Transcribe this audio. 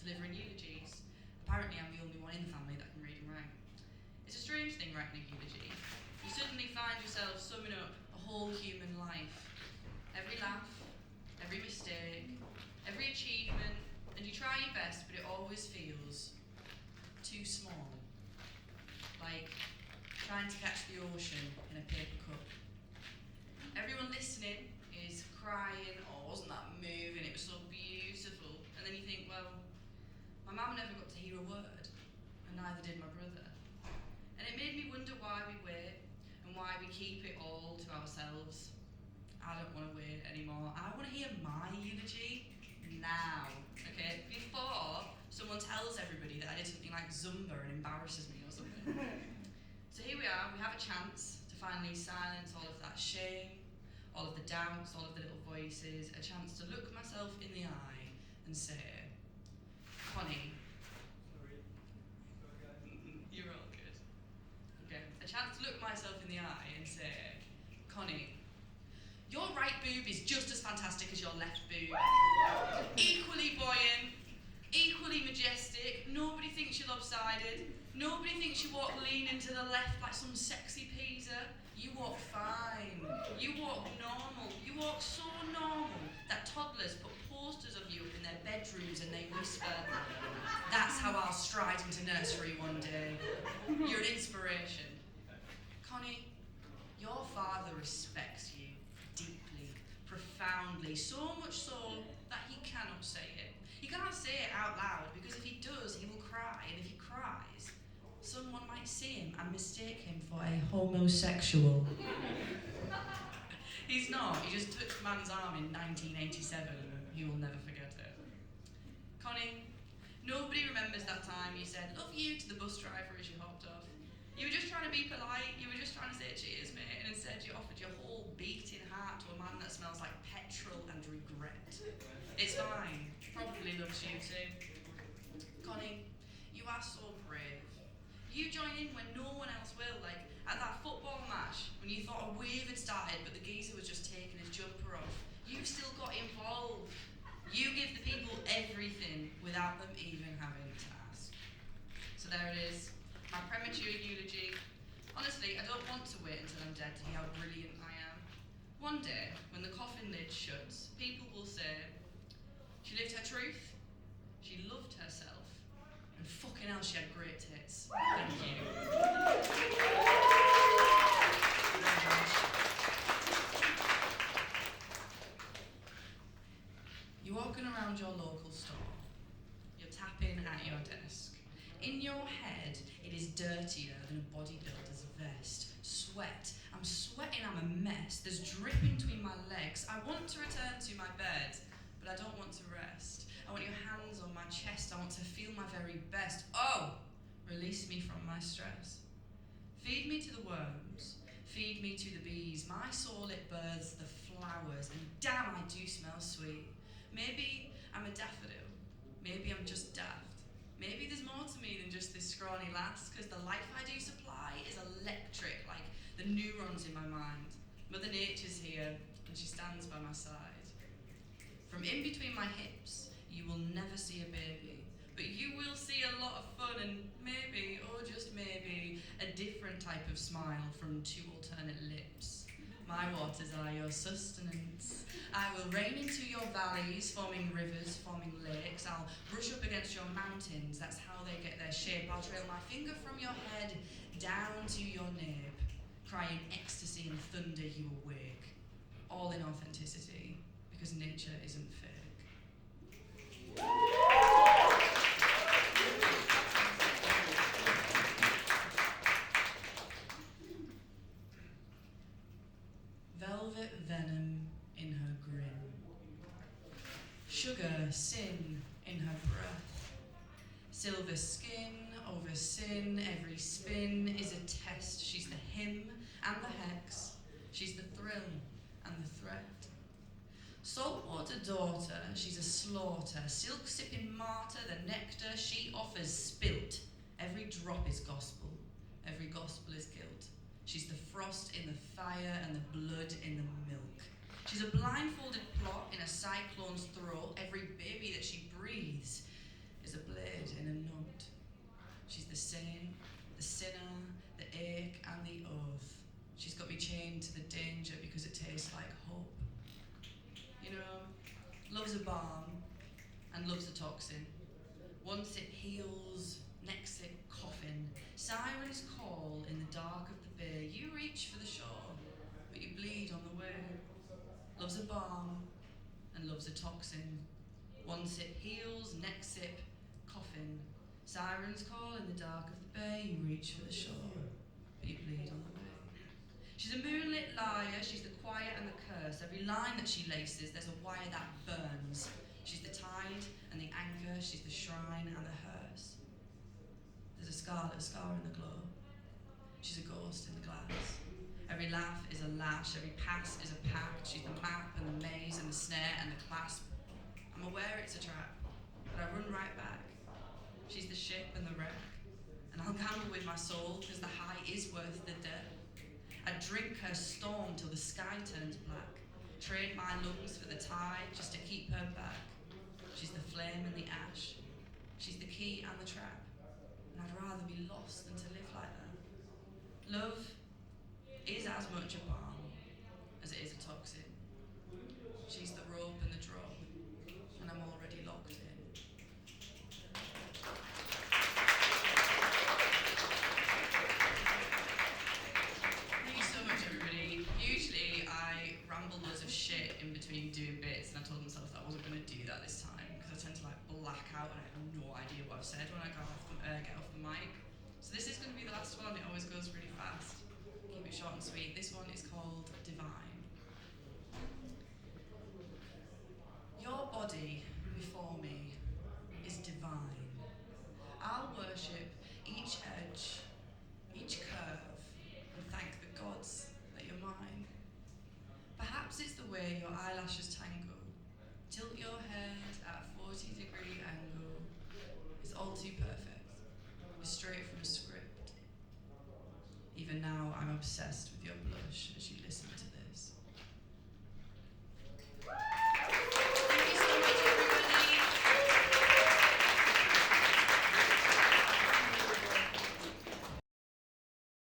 delivering eulogies. Apparently I'm the only one in the family that can read and write. It's a strange thing writing a eulogy. You suddenly find yourself summing up a whole human life. Every laugh, every mistake, every achievement, and you try your best, but it always feels too small. Like trying to catch the ocean in a paper cup. Everyone listening is crying, oh, wasn't that moving, it was so beautiful. And then you think, well, my mum never got to hear a word, and neither did my brother. And it made me wonder why we wait, and why we keep it all to ourselves. I don't want to wait anymore. I want to hear my eulogy now, okay? Before someone tells everybody that I did something like Zumba and embarrasses me or something. So here we are, we have a chance to finally silence all of that shame, all of the doubts, all of the little voices, a chance to look myself in the eye and say, Connie, you're all good. Okay, a chance to look myself in the eye and say, Connie, your right boob is just as fantastic as your left boob. Equally buoyant, equally majestic, nobody thinks you're lopsided, nobody thinks you walk leaning to the left like some sexy Pisa. You walk fine, you walk normal, you walk so normal that toddlers put posters of you up in their bedrooms and they whisper, that's how I'll stride into nursery one day. You're an inspiration. Connie, your father respects you deeply, profoundly, so much so that he cannot say it. He cannot say it out loud because if he does, he will cry, and if he cries, someone might see him and mistake him for a homosexual. He's not, he just touched man's arm in 1987. He will never forget it. Connie, nobody remembers that time you said, love you to the bus driver as you hopped off. You were just trying to be polite, you were just trying to say cheers, mate, and instead you offered your whole beating heart to a man that smells like petrol and regret. It's fine, probably loves you too. Connie, you are so brave. You join in when no one else will, like at that football match when you thought a wave had started but the geezer was just taking his jumper off. You still got involved. You give the people everything without them even having to ask. So there it is, my premature eulogy. Honestly, I don't want to wait until I'm dead to hear how brilliant I am. One day, when the coffin lid shuts, people will say, she lived her truth, she loved herself, and fucking hell, she had great tits. Thank you. You're walking around your local store. You're tapping at your desk. In your head, it is dirtier than a bodybuilder's vest. Sweat. I'm sweating, I'm a mess. There's dripping between my legs. I want to return to my bed, but I don't want to rest. I want your hands on my chest. I want to feel my very best. Oh, release me from my stress. Feed me to the worms. Feed me to the bees. My soul, it births the flowers. And damn, I do smell sweet. Maybe I'm a daffodil. Maybe I'm just daft. Maybe there's more to me than just this scrawny lass, because the life I do supply is electric, like the neurons in my mind. Mother Nature's here, and she stands by my side. From in between my hips, you will never see a baby, but you will see a lot of fun and maybe, or just maybe, a different type of smile from two alternate lips. My waters are your sustenance. I will rain into your valleys, forming rivers, forming lakes. I'll brush up against your mountains, that's how they get their shape. I'll trail my finger from your head down to your nape. Crying ecstasy and thunder you awake. All in authenticity, because nature isn't fake. Velvet venom in her grin. Sugar, sin in her breath. Silver skin over sin, every spin is a test. She's the hymn and the hex. She's the thrill and the threat. Saltwater Daughter, she's a slaughter. Silk-sipping martyr, the nectar she offers spilt. Every drop is gospel. Every gospel is guilt. She's the frost in the fire and the blood in the milk. She's a blindfolded plot in a cyclone's throat. Every baby that she breathes is a and love's a toxin. Once it heals, next it coffin. Sirens call in the dark of the bay. You reach for the shore, but you bleed on the way. Love's a balm, and love's a toxin. Once it heals, next sip, coffin. Sirens call in the dark of the bay. You reach for the shore, but you bleed on the way. She's a moonlit liar, she's the quiet and the curse. Every line that she laces, there's a wire that burns. She's the tide and the anchor, she's the shrine and the hearse. There's a scarlet scar in the glow. She's a ghost in the glass. Every laugh is a lash, every pass is a pact. She's the map and the maze and the snare and the clasp. I'm aware it's a trap, but I run right back. She's the ship and the wreck. And I'll gamble with my soul, because the high is worth the debt. I drink her storm till the sky turns black. Trade my lungs for the tide just to keep her back. She's the flame and the ash. She's the key and the trap. And I'd rather be lost than to live like that. Love is as much a balm as it is a toxin. She's the rope and the drop, and I'm already locked in. Thank you so much, everybody. Usually I ramble loads of shit in between doing bits, and I told myself that I wasn't going to do that this time, because I tend to black out and I have no idea what I've said when I get off the mic. So this is going to be the last one. It always goes really fast. Keep it short and sweet. This one is called Divine. Your body before me is divine. I'll worship each edge, each curve, and thank the gods that you're mine. Perhaps it's the way your eyelashes tangle. Tilt your head at a 40-degree angle. It's all too perfect. It's straight from a script. Even now, I'm obsessed with your blush as you listen to